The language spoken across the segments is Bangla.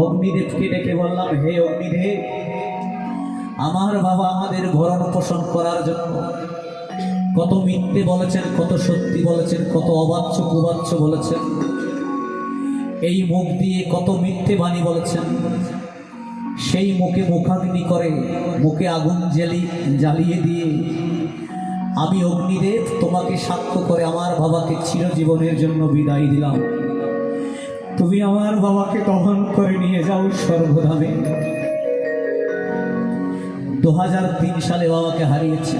অগ্নিদেবকে ডেকে বললাম, হে অগ্নিদেব, আমার বাবা আমাদের ভরণ পোষণ করার জন্য কত মিথ্যে বলেছেন, কত সত্যি বলেছেন, কত অবাচ্য কুবাচ্য বলেছেন, এই মুখ দিয়ে কত মিথ্যে বাণী বলেছেন। সেই মুখে মুখাগ্নি করে, মুখে আগুন জ্বালিয়ে দিয়ে আমি অগ্নিদেব তোমাকে সাক্ষ্য করে আমার বাবাকে চিরজীবনের জন্য বিদায় দিলাম। তুমি আমার বাবাকে দহন করে নিয়ে যাও স্বর্গধামে। 2003 সালে বাবাকে হারিয়েছি।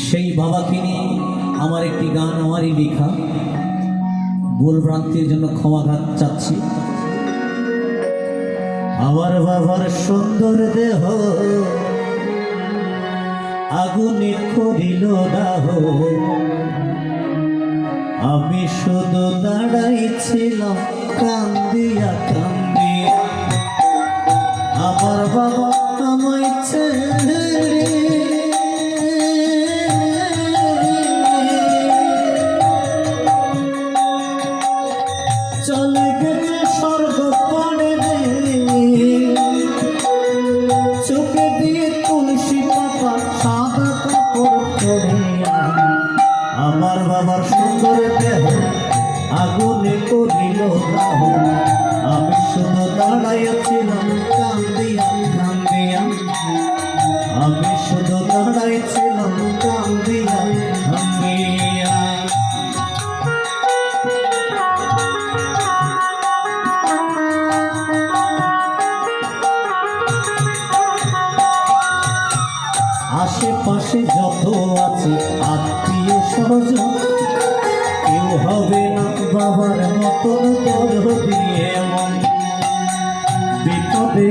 সেই বাবাকে নিয়ে আমার একটি গান, আমারই লেখা, ভুল ভ্রান্তির জন্য ক্ষমা চাচ্ছি। আমার বাবার সুন্দর দেহ আগুনে করিল দাহ, আমি শুধু দাঁড়াইছিলাম কান্দিয়া কান্দিয়া। আমার বাবা আমায় ছেড়ে চলে গেছে স্বর্গ পানে, চোখে দিয়ে তুলসী পাতা সাদা কাপড় পরিয়া। আমার বাবার সুন্দর দেহ আগুনে করিল দাহ, আমি শুধু দাঁড়াইছিলাম কান্দিয়া কান্দিয়া। আমি শুধু দাঁড়াইছিলাম কান্দিয়া কান্দিয়া। আশেপাশে যত আছে আত্মীয় স্বজন, কেউ হবে না বাবার মতন দরদি এমন। বিপদে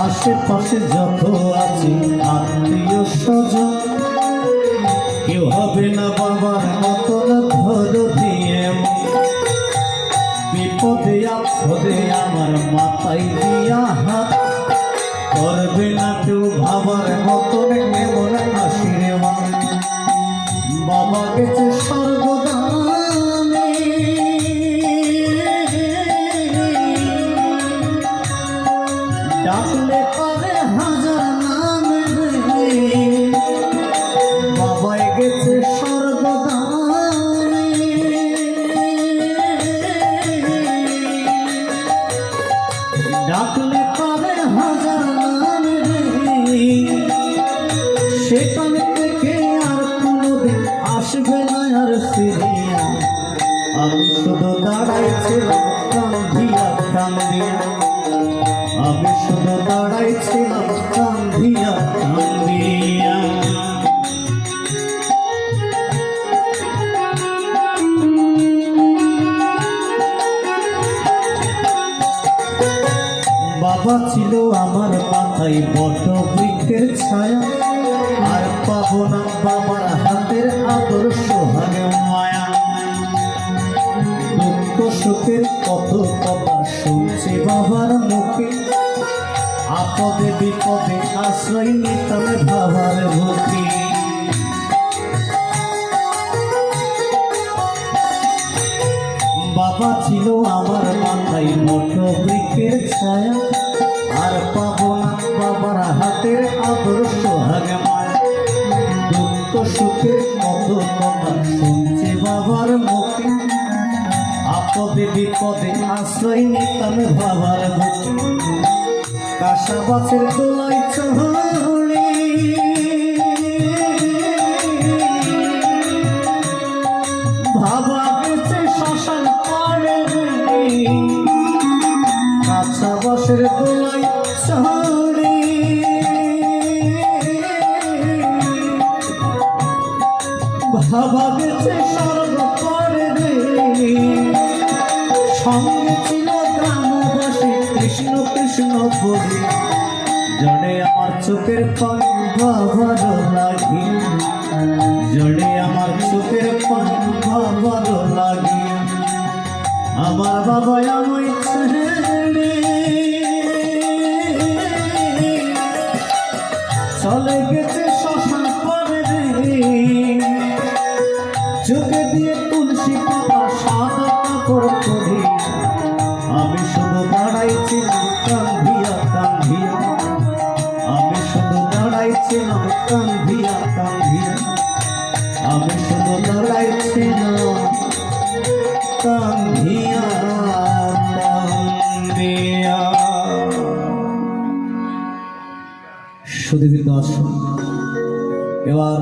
আশেপাশে যত আছে আত্মীয় স্বজন, কেউ হবে না বাবার মতন দরদি এমন। বিপদে আপদে আমার মাথায় দিয়া হাত, করবে না কেউ ভাবার মতন এমন হাসিরে মান। বাবা গেছে স্বর্গধামে, ডাকলে পারে হাজার নামে। বাবাই গেছে স্বর্গধামে, ডাকলে পারে হাজার নামে। সেখান থেকে আর কোনোদিন আসবে না আর ফিরিয়া। আমি শুধু দাঁড়াইছিলাম কান্দিয়া কান্দিয়া। আমি শুধু দাঁড়াইছিলাম কান্দিয়া কান্দিয়া। বাবা ছিল আমার মাথায় বট বৃক্ষের ছায়া, আর পাবো না বাবার হাতের আদর সোহাগ মায়া। দুঃখ সুখের কত কথা শুনছি বাবার মুখে, আপদে বিপদে আশ্রয় নিতাম বাবার বুকে। বাবা ছিল আমার মাথায় বট বৃক্ষের ছায়া, আর পাবো না বাবার হাতের আদর সোহাগ মায়া। দুঃখ সুখের কত কথা শুনছে বাবার মুখে, আপদে বিপদে আশ্রয় নিতাম বাবার বুকে। কাঁসা গাছের গোলায় চড়ে বাবা গেছে শ্মশান পাড়ে, কাঁচা বাঁশের গোলায় চড়ে বাবা গেছে স্বর্গ পাড়ে। সঙ্গে ছিল গ্রামবাসী কৃষ্ণ কৃষ্ণ বলে, জড়ে আমার চোখের পানি বাবার লাগি, জড়ে আমার চোখের পানি বাবার লাগি। আমার বাবা আমায় ছেড়ে চলে গেছে শ্মশান পারে রে, চোখে দিয়ে তুলসী পাতা সাদা কাপড় পরে আমি শুধু দাঁড়াইছিলাম কান্ধিয়া কান্ধিয়া, আমি শুধু দাঁড়াইছিলাম কান্ধিয়া কান্ধিয়া, আমি শুধু দাঁড়াইছিলাম কান্ধিয়া কান্ধিয়া। সুধীর দর্শন, এবার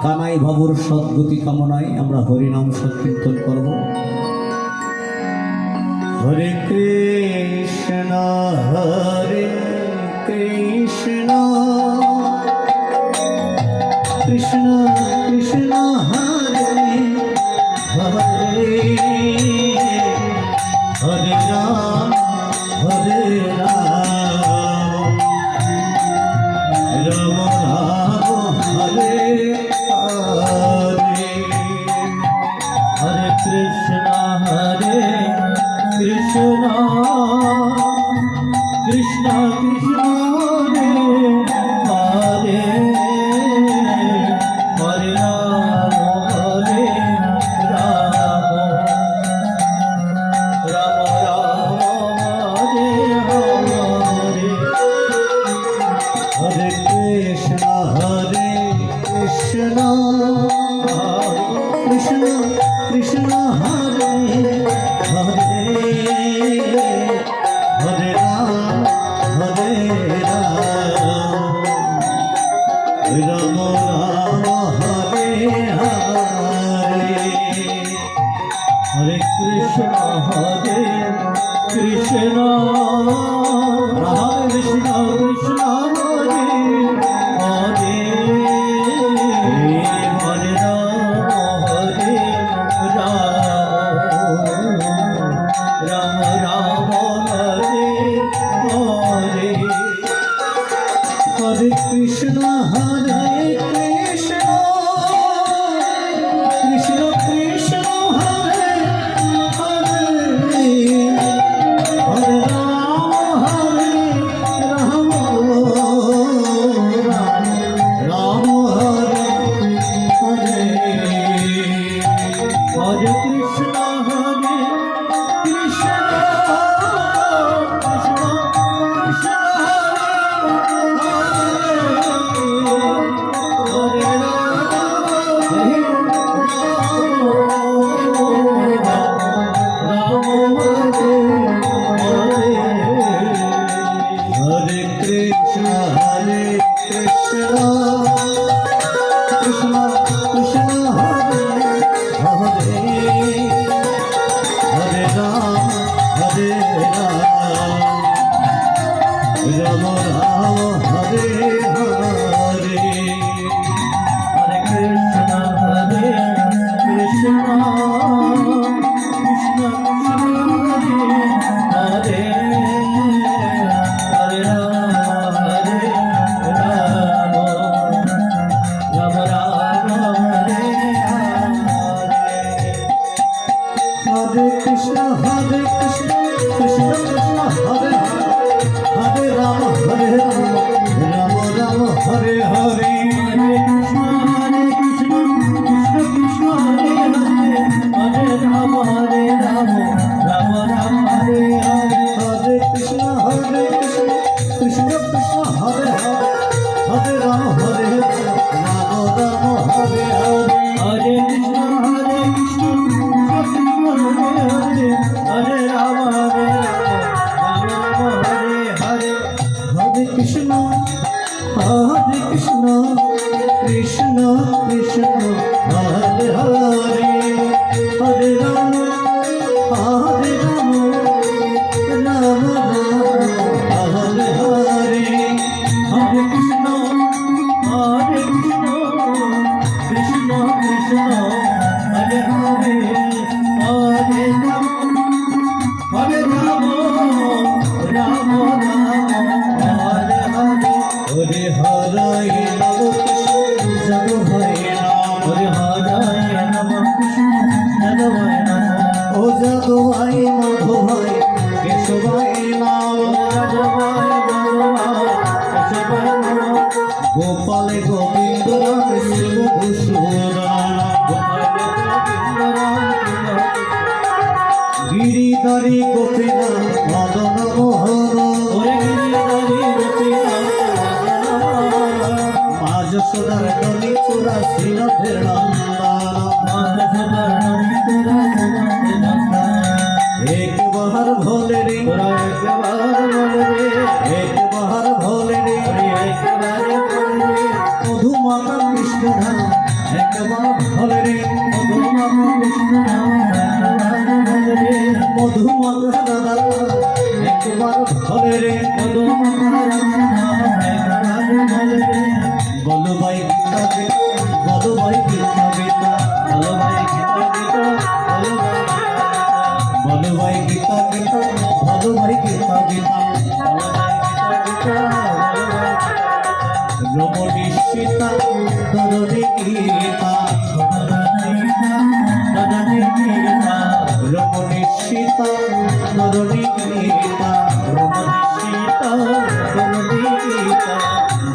কানাই বাবুর সদ্গতি কামনায় আমরা হরিনাম সংকীর্তন করব। হরে কৃষ্ণ হরে কৃষ্ণ কৃষ্ণ কৃষ্ণ হরে হরে, হরে রাম হরে রাম, রাম রাম হরে হরে, হরে কৃষ্ণ হরে কৃষ্ণ কৃষ্ণ কৃষ্ণ হরে হরে, হরে রাম হরে রাম, রাম রাম হরে হরে, হরে কৃষ্ণ কৃষ্ণ কৃষ্ণ হরে হরে, হরে রাম রাম রাম হরে হরে, হরে কৃষ্ণ কৃষ্ণ রাধে কৃষ্ণ কৃষ্ণ হরে হরে, হরে রাম রাম রাম হরে হরে, হরে কৃষ্ণ কৃষ্ণ কৃষ্ণ কৃষ্ণ হরে হরে, হরে রাম রাম রাম হরে হরে, হরে কৃষ্ণ কৃষ্ণ কৃষ্ণ কৃষ্ণ হরে হরে কৃষ্ণ কৃষ্ণ কৃষ্ণ কৃষ্ণ হরে হরে, হরে রাম রাম রাম হরে হরে, হরে কৃষ্ণ কৃষ্ণ কৃষ্ণ হরে হরে, হরে রাম রাম রাম হরে হরে, হরে কৃষ্ণ কৃষ্ণ কৃষ্ণ কৃষ্ণ হরে হরে রাম রাম রাম হরে হরে, হরে কৃষ্ণ কৃষ্ণ কৃষ্ণ হরে হরে, হরে রাম রাম রাম হরে হরে, হরে কৃষ্ণ কৃষ্ণ কৃষ্ণ হরে হরে, হরে রাম রাম হরে হরে, হরে কৃষ্ণ কৃষ্ণ কৃষ্ণ হরে হরে, হরে রাম রাম হরে হরে, হরে কৃষ্ণ কৃষ্ণ কৃষ্ণ কৃষ্ণ হরে হরে, হরে রাম রাম রাম হরে হরে, হরে কৃষ্ণ কৃষ্ণ কৃষ্ণ হরে হরে, হরে রাম রাম রাম হরে হরে, হরে হরায় নম কৃষ্ণ যাদবায় নাম, হরে হরায় নম কৃষ্ণ যাদবায় নাম, ও যাদবায় মাধবায় কেশবায় নাম, যাদবায় কেশবায় নাম, গোপালে গোবিন্দ রাম শিব ভূষণ গিরিধারী গোপীনাথ মদন মোহন মা যশোদার ননী চূড়া শ্রীনাথের एक बार भोले रे एक बार भोले रे मधुमाता कृष्ण धाम एक बार भोले रे मधुमाता दादा एक बार भोले रे बोलो भाई गीता गीता बोलो भाई गीता गीता बोलो भाई गीता गीता बोलो भाई गीता गीता बोलो भाई गीता गीता रमणी सीता धरणी गीता रमणी सीता धरणी गीता बोलो भाई गीता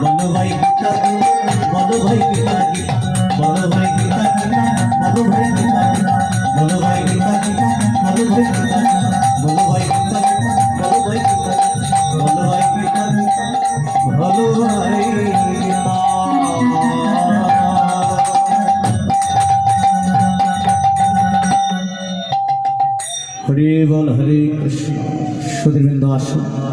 बोलो भाई गीता गीता बोलो भाई गीता गीता बोलो भाई गीता गीता बोलो भाई गीता गीता बोलो भाई गीता बोलो भाई गीता बोलो भाई गीता बोलो भाई गीता बोलो भाई गीता हरे बोल हरे कृष्ण सुधीरबिंदु आसन।